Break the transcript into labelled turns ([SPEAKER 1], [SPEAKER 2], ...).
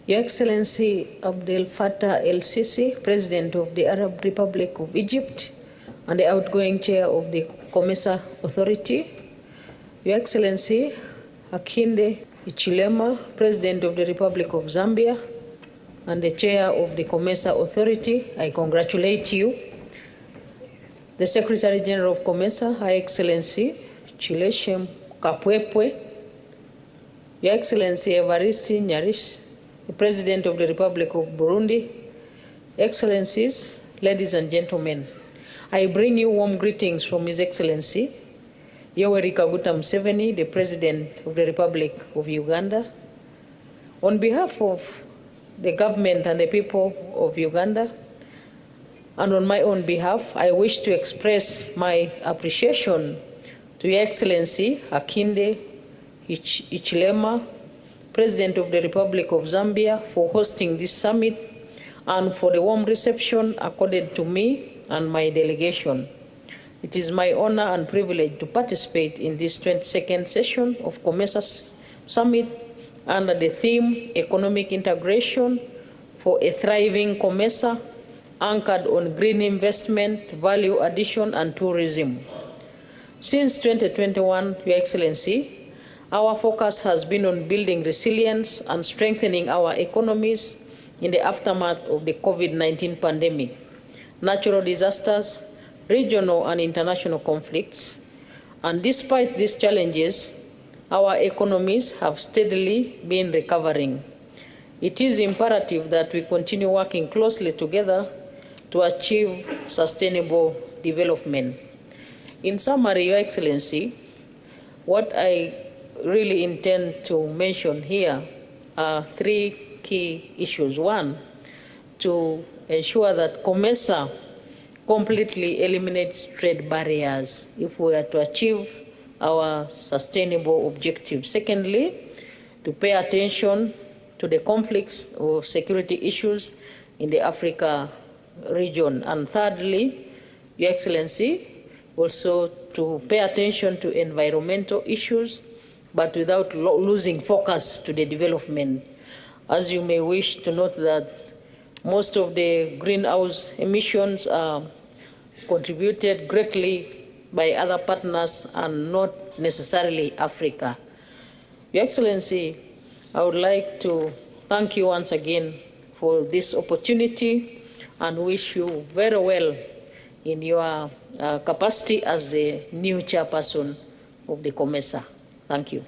[SPEAKER 1] Your Excellency Abdel Fattah el-Sisi, President of the Arab Republic of Egypt and the outgoing chair of the COMESA Authority, Your Excellency Hakainde Hichilema, President of the Republic of Zambia and the chair of the COMESA Authority, I congratulate you. The Secretary General of COMESA, Her Excellency Chileshem Kapwepwe, Your Excellency Evariste Nyarish, the President of the Republic of Burundi, Excellencies, ladies and gentlemen, I bring you warm greetings from His Excellency Yoweri Kaguta Museveni, the President of the Republic of Uganda. On behalf of the government and the people of Uganda, and on my own behalf, I wish to express my appreciation to Your Excellency Hakainde Hichilema, President of the Republic of Zambia, for hosting this summit and for the warm reception accorded to me and my delegation. It is my honor and privilege to participate in this 22nd session of COMESA Summit under the theme Economic Integration for a Thriving COMESA, anchored on green investment, value addition, and tourism. Since 2021, Your Excellency, our focus has been on building resilience and strengthening our economies in the aftermath of the COVID-19 pandemic, natural disasters, regional and international conflicts. And despite these challenges, our economies have steadily been recovering. It is imperative that we continue working closely together to achieve sustainable development. In summary, Your Excellency, what I really intend to mention here are three key issues. One, to ensure that COMESA completely eliminates trade barriers if we are to achieve our sustainable objectives. Secondly, to pay attention to the conflicts or security issues in the Africa region. And thirdly, Your Excellency, also to pay attention to environmental issues, but without losing focus to the development. As you may wish to note that most of the greenhouse emissions are contributed greatly by other partners and not necessarily Africa. Your Excellency, I would like to thank you once again for this opportunity and wish you very well in your capacity as the new chairperson of the COMESA. Thank you.